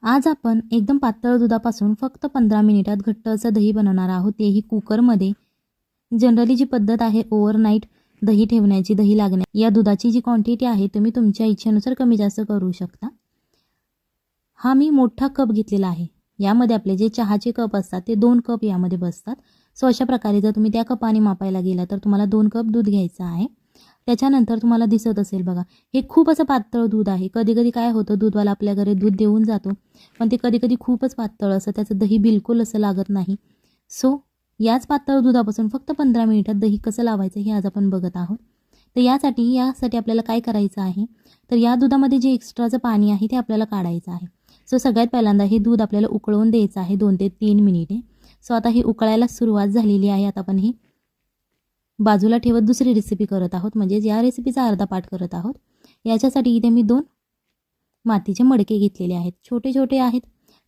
आज आपण एकदम पातळ दुधापासून फक्त 15 मिनिटात घट्ट असं दही बनवणार आहोत, तेही कुकरमध्ये। जनरली जी पद्धत आहे ओव्हरनाईट दही ठेवण्याची, दही लागणे, या दुधाची जी क्वांटिटी आहे तुम्ही तुमच्या इच्छेनुसार कमी जास्त करू शकता। हा मी मोठा कप घेतलेला आहे। यामध्ये आपले जे चहाचे कप असतात ते 2 कप यामध्ये बसतात। सो अशा प्रकारे जर तुम्ही त्या कपाने मापायला गेला तर तुम्हाला 2 कप दूध घ्यायचं आहे। त्याच्यानंतर तुम्हाला दिसत असेल बघा, हे खूप असं पातळ दूध आहे। कधी कधी काय होतं, दूधवाला आपल्या घरी दूध देऊन जातो, पण ते कधी कधी खूपच पातळ असं, त्याचं दही बिलकुल असं लागत नाही। सो याच पातळ दुधापासून फक्त 15 मिनिटात दही कसं लावायचं हे आज आपण बघत आहोत। तर यासाठी आपल्याला काय करायचं आहे, तर या दुधामध्ये जे एक्स्ट्राचं पाणी आहे ते आपल्याला काढायचं आहे। सो सगळ्यात पहिल्यांदा हे दूध आपल्याला उकळवून द्यायचं आहे 2 ते 3 मिनिटे। सो आता ही उकळायला सुरुवात झालेली आहे। आता आपण ही बाजूला ठेवत दुसरी रेसिपी करत आहोत, म्हणजे या रेसिपीचा अर्धा पाठ करत आहोत। याच्यासाठी इथे मी 2 मातीचे मडके घेतलेले आहेत। छोटे छोटे आहेत,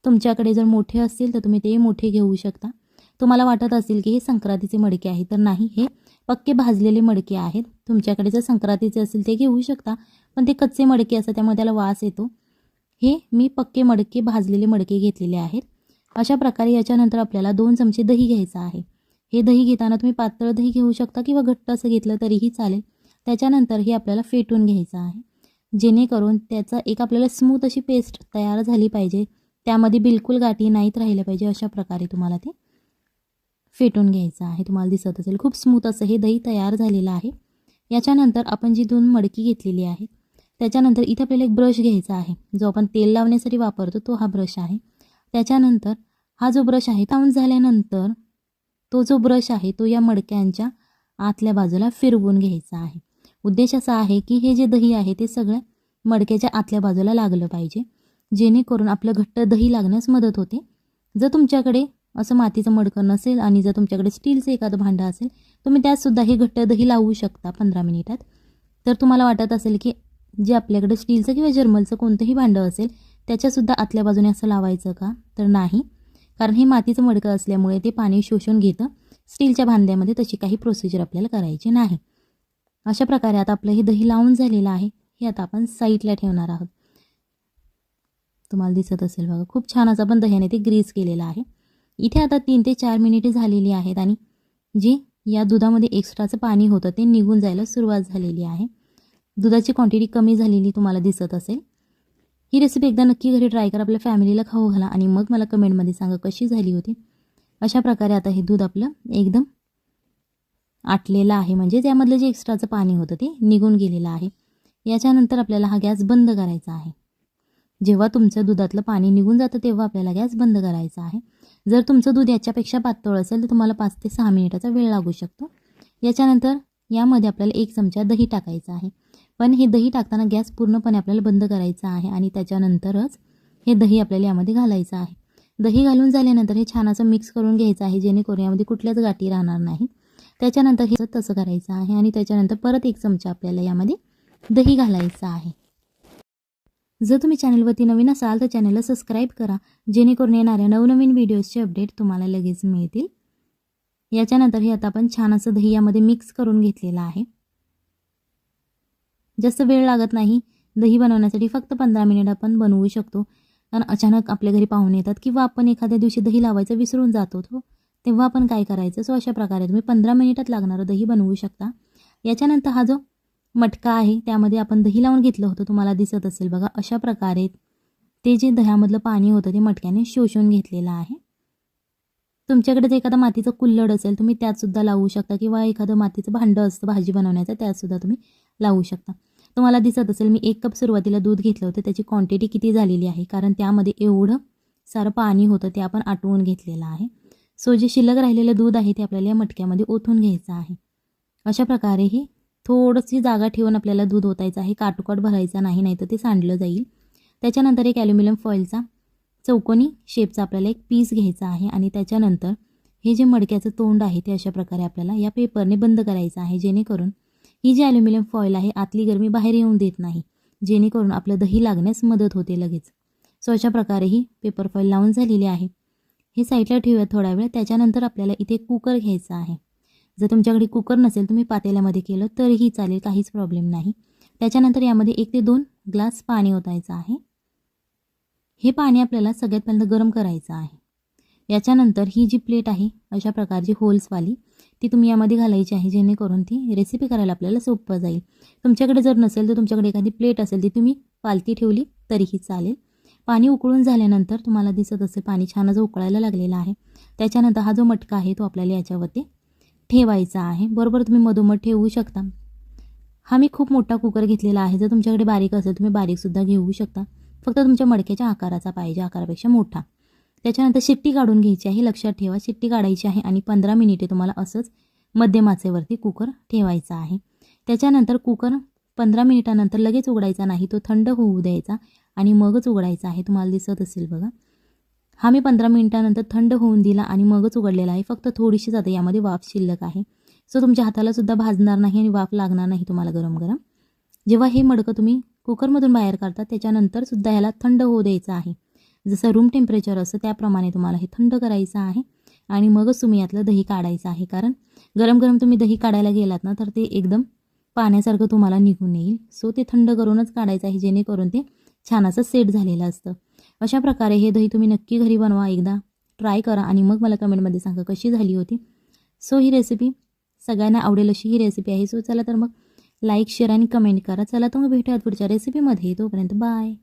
तुमच्याकडे जर मोठे असतील तर तुम्ही ते मोठे घेऊ शकता। तुम्हाला वाटत असेल की हे संक्रांतीचे मडके आहेत, तर नाही, हे पक्के भाजलेले मडके आहेत। तुमच्याकडे जर संक्रांतीचे असेल ते घेऊ शकता, पण ते कच्चे मडके असतात त्यामुळे त्याला वास येतो। हे मी पक्के मडके, भाजलेले मडके घेतलेले आहेत। अशा प्रकारे याच्यानंतर आपल्याला 2 चमचे दही घ्यायचं आहे। हे दही घेताना तुम्ही पातळ दही घेऊ शकता किंवा घट्ट असं घेतलं तरीही चालेल। त्याच्यानंतर हे आपल्याला फेटून घ्यायचं आहे, जेणेकरून त्याचा एक आपल्याला स्मूथ अशी पेस्ट तयार झाली पाहिजे। त्यामध्ये बिलकुल गाठी नाहीत राहिल्या पाहिजे, अशा प्रकारे तुम्हाला ते फेटून घ्यायचं आहे। तुम्हाला दिसत असेल खूप स्मूथ असं हे दही तयार झालेलं आहे। याच्यानंतर आपण जी 2 मडकी घेतलेली आहे, त्याच्यानंतर इथे आपल्याला एक ब्रश घ्यायचा आहे, जो आपण तेल लावण्यासाठी वापरतो तो हा ब्रश आहे। त्याच्यानंतर हा जो ब्रश आहे लावून झाल्यानंतर तो जो ब्रश आहे तो या मडक्यांच्या आतल्या बाजूला फिरवून घ्यायचा आहे। उद्देश असा आहे की हे जे दही आहे ते सगळं मडक्याच्या आतल्या बाजूला लागलं पाहिजे, जेणेकरून आपलं घट्ट दही लागण्यास मदत होते। जर तुमच्याकडे असं मातीचं मडकं नसेल आणि जर तुमच्याकडे स्टीलचं एखादं भांडं असेल, तुम्ही त्यातसुद्धा हे घट्ट दही लावू शकता 15 मिनिटात। तर तुम्हाला वाटत असेल की जे आपल्याकडे स्टीलचं किंवा जर्मलचं कोणतंही भांडं असेल त्याच्यासुद्धा आतल्या बाजूने असं लावायचं का, तर नाही, कारण हे मातीचं मडकं असल्यामुळे ते पाणी शोषून घेतं। स्टीलच्या भांड्यामध्ये तशी काही प्रोसिजर आपल्याला करायची नाही। अशा प्रकारे आता आपलं हे दही लावून झालेलं आहे, हे आता आपण साईडला ठेवणार आहोत। तुम्हाला दिसत असेल बघा, खूप छान असं आपण दह्याने ते ग्रीस केलेलं आहे। इथे आता 3 ते 4 मिनिटे झालेली आहेत आणि जे या दुधामध्ये एक्स्ट्राचं पाणी होतं ते निघून जायला सुरुवात झालेली आहे। दुधाची क्वांटिटी कमी झालेली तुम्हाला दिसत असेल। ही रेसिपी एकदा नक्की घरी ट्राय करा, आपल्या फॅमिलीला खाऊ घाला आणि मग मला कमेंटमध्ये सांगा कशी झाली होती। अशा प्रकारे आता हे दूध आपलं एकदम आटलेलं आहे, म्हणजे त्यामधलं जे एक्स्ट्राचं पाणी होतं ते निघून गेलेलं आहे। याच्यानंतर आपल्याला हा गॅस बंद करायचा आहे। जेव्हा तुमचं दुधातलं पाणी निघून जातं तेव्हा आपल्याला गॅस बंद करायचा आहे। जर तुमचं दूध याच्यापेक्षा पातळ असेल तर तुम्हाला 5 ते 6 मिनिटाचा वेळ लागू शकतो। याच्यानंतर यामध्ये आपल्याला 1 चमचा दही टाकायचं आहे, पण हे दही टाकताना गॅस पूर्णपणे आपल्याला बंद करायचा आहे आणि त्याच्यानंतरच हे दही आपल्याला यामध्ये घालायचं आहे। दही घालून झाल्यानंतर हे छान असं मिक्स करून घ्यायचं आहे, जेणेकरून यामध्ये कुठल्याच गाठी राहणार नाही। त्याच्यानंतर हे तसं करायचं आहे आणि त्याच्यानंतर परत 1 चमचा आपल्याला यामध्ये दही घालायचं आहे। जर तुम्ही चॅनलवरती नवीन असाल तर चॅनलला सबस्क्राईब करा, जेणेकरून येणाऱ्या नवनवीन व्हिडिओजचे अपडेट तुम्हाला लगेच मिळतील। याच्यानंतर हे आता आपण छान असं दही यामध्ये मिक्स करून घेतलेलं आहे। जास्त वेळ लागत नाही दही बनवण्यासाठी, फक्त 15 मिनिट आपण बनवू शकतो। कारण अचानक आपल्या घरी पाहुणे येतात किंवा आपण एखाद्या दिवशी दही लावायचं विसरून जातो, तेव्हा आपण काय करायचं। सो अशा प्रकारे तुम्ही 15 मिनिटात लागणारं दही बनवू शकता। याच्यानंतर हा जो मटका आहे त्यामध्ये आपण दही लावून घेतलं होतं, तुम्हाला दिसत असेल बघा, अशा प्रकारे ते जे दह्यामधलं पाणी होतं ते मटक्याने शोषून घेतलेलं आहे। तुमच्याकडे जर एखादा मातीचं कुल्हड असेल तुम्ही त्यातसुद्धा लावू शकता, किंवा एखादं मातीचं भांडं असतं भाजी बनवण्याचं त्यातसुद्धा तुम्ही लावू शकता। तुम्हाला दिसत असेल मी 1 कप सुरुवातीला दूध घेतलं होतं, त्याची क्वांटिटी किती झालेली आहे, कारण त्यामध्ये एवढं सारं पाणी होतं ते आपण आटवून घेतलेलं आहे। सो जे शिल्लक राहिलेलं दूध आहे ते आपल्याला या मटक्यामध्ये ओतून घ्यायचं आहे। अशा प्रकारे हे थोडीशी जागा ठेवून आपल्याला दूध ओतायचं आहे, काटोकाट भरायचा नाही, नाहीतर ते सांडलं जाईल। त्याच्यानंतर एक ॲल्युमिनियम फॉईलचा चौकोनी शेपचा आपल्याला एक पीस घ्यायचा आहे आणि त्याच्यानंतर हे जे मडक्याचं तोंड आहे ते अशा प्रकारे आपल्याला या पेपरने बंद करायचं आहे, जेणेकरून ही जी ॲल्युमिनियम फॉईल आहे आतली गरमी बाहेर येऊन देत नाही, जेणेकरून आपलं दही लागण्यास मदत होते लगेच। सो अशा प्रकारे ही पेपर फॉईल लावून झालेली आहे। हे साईडला ठेवूया थोडा वेळ। त्याच्यानंतर आपल्याला इथे कुकर घ्यायचा आहे। जर तुमच्याकडे कुकर नसेल तुम्ही पातेल्यामध्ये केलं तरीही चालेल, काहीच प्रॉब्लेम नाही। त्याच्यानंतर यामध्ये 1 ते 2 ग्लास पाणी ओतायचं आहे। हे पाणी आपल्याला सगळ्यात पहिल्यांदा गरम करायचं आहे. याच्यानंतर ही जी प्लेट आहे अशा प्रकारची होल्सवाली ती तुम्ही यामध्ये घालायची आहे, जेणेकरून ती रेसिपी करायला आपल्याला सोपं जाईल. तुमच्याकडे जर नसेल तर तुमच्याकडे एखादी प्लेट असेल ती तुम्ही पालती ठेवली तरीही चालेल. पाणी उकळून झाल्यानंतर तुम्हाला दिसत असेल पाणी छानच उकळायला लागलेलं आहे. त्याच्यानंतर हा जो मटका आहे तो आपल्याला याच्यावरती ठेवायचा आहे. बरोबर तुम्ही मधोमध ठेवू शकता. हा मी खूप मोठा कुकर घेतलेला आहे. जर तुमच्याकडे बारीक असेल तुम्ही बारीकसुद्धा घेऊ शकता. फक्त तुमच्या मडक्याच्या आकाराचा पाहिजे, आकारापेक्षा मोठा. त्याच्यानंतर शिट्टी काढून घ्यायची आहे. लक्षात ठेवा शिट्टी काढायची आहे आणि 15 मिनिटे तुम्हाला असंच मध्यम आचेवरती कुकर ठेवायचा आहे. त्याच्यानंतर कुकर 15 मिनिटानंतर लगेच उघडायचा नाही, तो थंड होऊ द्यायचा आणि मगच उघडायचा आहे. तुम्हाला दिसत असेल बघा. हा मी 15 मिनिटानंतर थंड होऊन दिला आणि मगच उघडलेला आहे. फक्त थोडीशीच आता यामध्ये वाफ शिल्लक आहे. सो तुमच्या हाताला सुद्धा भाजणार नाही आणि वाफ लागणार नाही तुम्हाला गरम गरम. जेव्हा हे मडकं तुम्ही कुकरमधून बाहेर काढता त्याच्यानंतर सुद्धा ह्याला थंड होऊ द्यायचं आहे. जसं रूम टेम्परेचर असतं त्याप्रमाणे तुम्हाला हे थंड करायचं आहे आणि मगच तुम्ही यातलं दही काढायचं आहे. कारण गरम गरम तुम्ही दही काढायला गेलात ना तर ते एकदम पाण्यासारखं तुम्हाला निघून येईल. सो ते थंड करूनच काढायचं आहे, जेणेकरून ते छान असं सेट झालेलं असतं. अशा प्रकारे हे दही तुम्ही नक्की घरी बनवा, एकदा ट्राय करा आणि मग मला कमेंटमध्ये सांगा कशी झाली होती. सो ही रेसिपी सगळ्यांना आवडेल अशी ही रेसिपी आहे. सो चला तर मग लाईक शेअर आणि कमेंट करा. चला तर मग भेटूयात पुढच्या रेसिपीमध्ये. तोपर्यंत बाय.